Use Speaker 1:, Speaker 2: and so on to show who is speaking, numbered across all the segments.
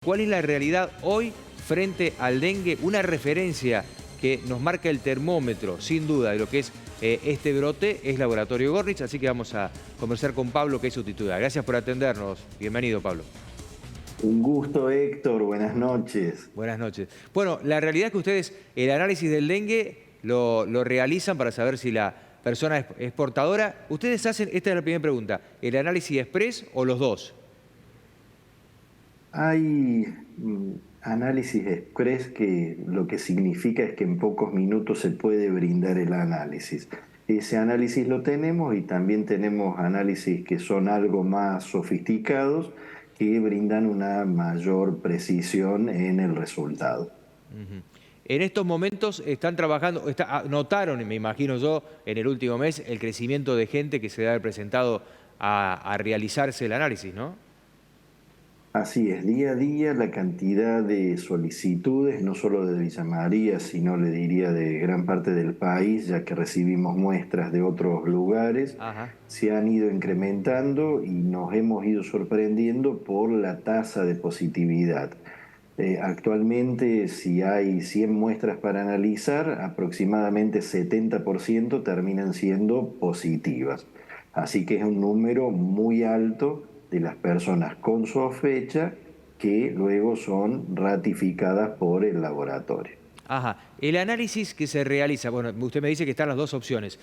Speaker 1: ¿Cuál es la realidad hoy frente al dengue? Una referencia que nos marca el termómetro, sin duda, de lo que es este brote, es Laboratorio Gorrich. Así que vamos a conversar con Pablo, que es su titular. Gracias por atendernos. Bienvenido, Pablo.
Speaker 2: Un gusto, Héctor. Buenas noches.
Speaker 1: Buenas noches. Bueno, la realidad es que ustedes el análisis del dengue lo realizan para saber si la persona es portadora. Ustedes hacen, esta es la primera pregunta, ¿el análisis express o los dos?
Speaker 2: Hay análisis express que lo que significa es que en pocos minutos se puede brindar el análisis. Ese análisis lo tenemos y también tenemos análisis que son algo más sofisticados que brindan una mayor precisión en el resultado.
Speaker 1: Ujú. En estos momentos están trabajando, notaron, me imagino yo, en el último mes, el crecimiento de gente que se debe haber presentado a realizarse el análisis, ¿no?
Speaker 2: Así es, día a día la cantidad de solicitudes, no solo de Villa María, sino le diría de gran parte del país, ya que recibimos muestras de otros lugares,
Speaker 1: Ajá.
Speaker 2: se han ido incrementando y nos hemos ido sorprendiendo por la tasa de positividad. Actualmente, si hay 100 muestras para analizar, aproximadamente 70% terminan siendo positivas. Así que es un número muy alto de las personas con sospecha que luego son ratificadas por el laboratorio.
Speaker 1: Ajá. El análisis que se realiza, bueno, usted me dice que están las dos opciones.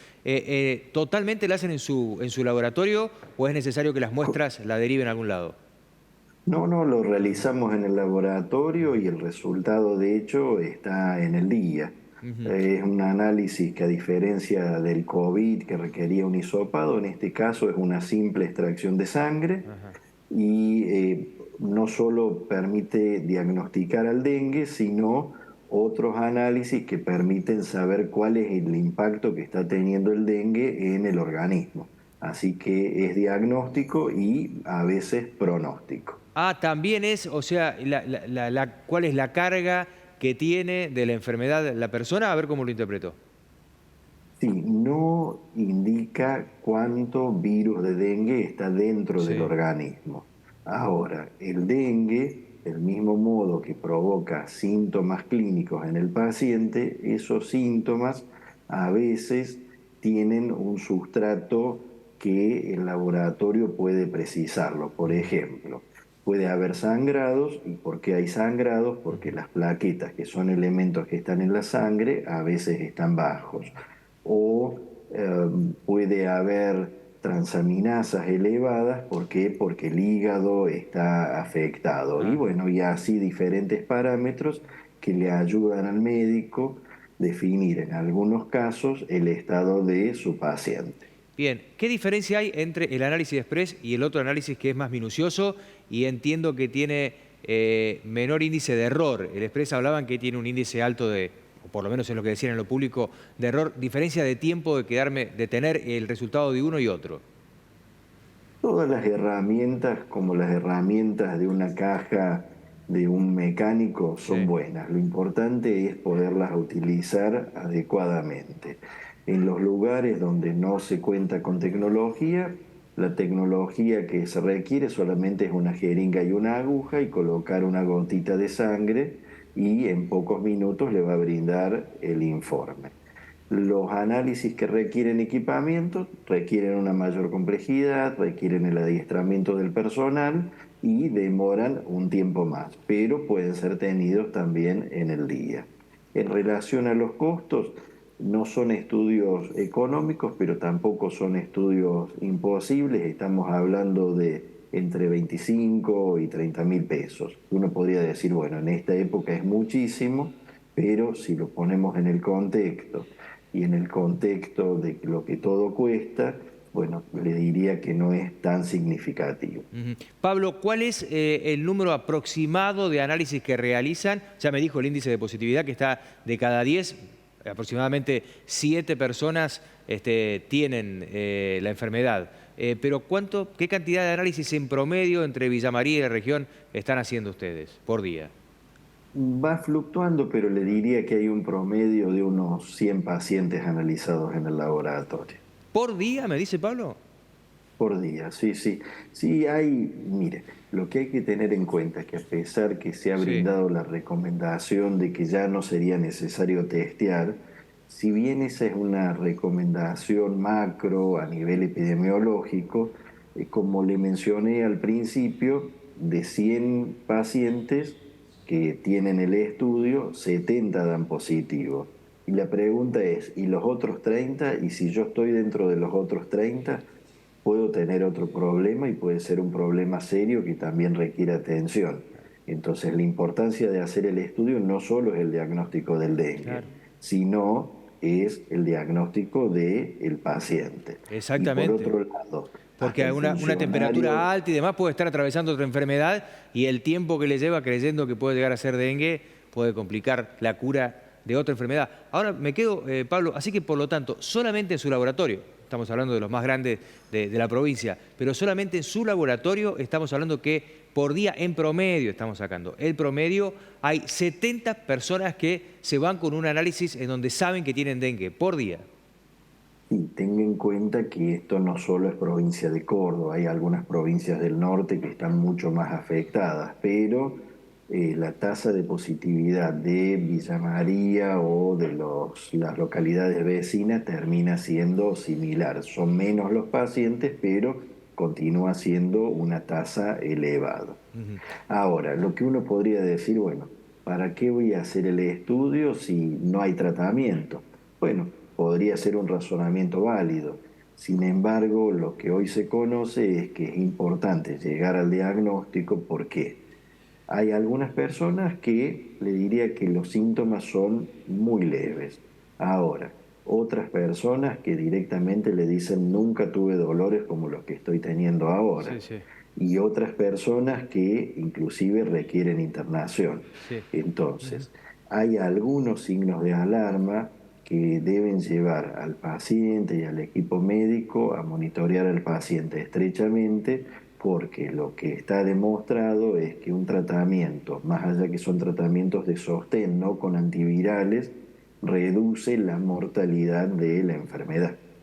Speaker 1: ¿Totalmente lo hacen en su laboratorio o es necesario que las muestras la deriven a algún lado?
Speaker 2: No, lo realizamos en el laboratorio y el resultado de hecho está en el día.
Speaker 1: Ujú.
Speaker 2: Es un análisis que a diferencia del COVID que requería un hisopado, en este caso es una simple extracción de sangre
Speaker 1: Ajá.
Speaker 2: y no solo permite diagnosticar al dengue, sino otros análisis que permiten saber cuál es el impacto que está teniendo el dengue en el organismo. Así que es diagnóstico y a veces pronóstico.
Speaker 1: Ah, también es, o sea, ¿cuál es la carga que tiene de la enfermedad la persona? A ver cómo lo interpreto.
Speaker 2: Sí, no indica cuánto virus de dengue está dentro del
Speaker 1: Sí.
Speaker 2: organismo. Ahora, el dengue, del mismo modo que provoca síntomas clínicos en el paciente, esos síntomas a veces tienen un sustrato que el laboratorio puede precisarlo. Por
Speaker 1: Ujú,
Speaker 2: ejemplo, puede haber sangrados. ¿Y por qué hay sangrados? Porque
Speaker 1: ujú.
Speaker 2: las plaquetas, que son elementos que están en la sangre, a veces están bajos o puede haber transaminasas elevadas. ¿Por qué? Porque el hígado está afectado. Y
Speaker 1: Ah.
Speaker 2: bueno, y así diferentes parámetros que le ayudan al médico definir en algunos casos el estado de su paciente.
Speaker 1: Bien, ¿qué diferencia hay entre el análisis express y el otro análisis que es más minucioso y entiendo que tiene menor índice de error? El express hablaban que tiene un índice alto de, o por lo menos es lo que decían en lo público, de error, diferencia de tiempo de tener el resultado de uno y otro.
Speaker 2: Todas las herramientas, como las herramientas de una caja de un mecánico, son
Speaker 1: Sí.
Speaker 2: buenas. Lo importante es poderlas utilizar adecuadamente. En los lugares donde no se cuenta con tecnología, la tecnología que se requiere solamente es una jeringa y una aguja y colocar una gotita de sangre y en pocos minutos le va a brindar el informe. Los análisis que requieren equipamiento requieren una mayor complejidad, requieren el adiestramiento del personal y demoran un tiempo más, pero pueden ser tenidos también en el día. En relación a los costos, no son estudios económicos, pero tampoco son estudios imposibles. Estamos hablando de entre 25 y 30.000 pesos. Uno podría decir, bueno, en esta época es muchísimo, pero si lo ponemos en el contexto y en el contexto de lo que todo cuesta, bueno, le diría que no es tan significativo.
Speaker 1: Ujú. Pablo, ¿cuál es el número aproximado de análisis que realizan? Ya me dijo el índice de positividad que está de cada 10, aproximadamente 7 personas tienen la enfermedad. Pero ¿qué cantidad de análisis en promedio entre Villa María y la región están haciendo ustedes por día?
Speaker 2: Va fluctuando, pero le diría que hay un promedio de unos 100 pacientes analizados en el laboratorio.
Speaker 1: ¿Por día, me dice Pablo?
Speaker 2: Por día, sí, sí. Sí, hay, mire, lo que hay que tener en cuenta es que a pesar que se ha
Speaker 1: Sí,
Speaker 2: brindado la recomendación de que ya no sería necesario testear, si bien esa es una recomendación macro a nivel epidemiológico, como le mencioné al principio, de 100 pacientes que tienen el estudio, 70 dan positivo. Y la pregunta es, ¿y los otros 30? ¿Y si yo estoy dentro de los otros 30? Puedo tener otro problema y puede ser un problema serio que también requiere atención. Entonces, la importancia de hacer el estudio no solo es el diagnóstico del dengue,
Speaker 1: claro.
Speaker 2: sino es el diagnóstico del paciente. Y por
Speaker 1: Exactamente.
Speaker 2: otro lado, hasta
Speaker 1: Porque
Speaker 2: el
Speaker 1: una temperatura
Speaker 2: funcionario.
Speaker 1: alta y demás puede estar atravesando otra enfermedad y el tiempo que le lleva creyendo que puede llegar a ser dengue puede complicar la cura de otra enfermedad. Ahora me quedo, Pablo, así que por lo tanto, solamente en su laboratorio, estamos hablando de los más grandes de la provincia, pero solamente en su laboratorio estamos hablando que por día en promedio estamos sacando. El promedio hay 70 personas que se van con un análisis en donde saben que tienen dengue por día.
Speaker 2: Y tenga en cuenta que esto no solo es provincia de Córdoba, hay algunas provincias del norte que están mucho más afectadas, pero la tasa de positividad de Villa María o de las localidades vecinas termina siendo similar. Son menos los pacientes, pero continúa siendo una tasa elevada.
Speaker 1: Ujú.
Speaker 2: Ahora, lo que uno podría decir, bueno, ¿para qué voy a hacer el estudio si no hay tratamiento? Bueno, podría ser un razonamiento válido. Sin embargo, lo que hoy se conoce es que es importante llegar al diagnóstico. ¿Por qué? Hay algunas personas que le diría que los síntomas son muy leves. Ahora, otras personas que directamente le dicen nunca tuve dolores como los que estoy teniendo
Speaker 1: Sí,
Speaker 2: ahora.
Speaker 1: sí,
Speaker 2: Y otras personas que inclusive requieren internación.
Speaker 1: sí. Ujú.
Speaker 2: Entonces, hay algunos signos de alarma que deben llevar al paciente y al equipo médico a monitorear al paciente estrechamente, porque lo que está demostrado es que un tratamiento, más allá que son tratamientos de sostén, no con antivirales, reduce la mortalidad de la enfermedad.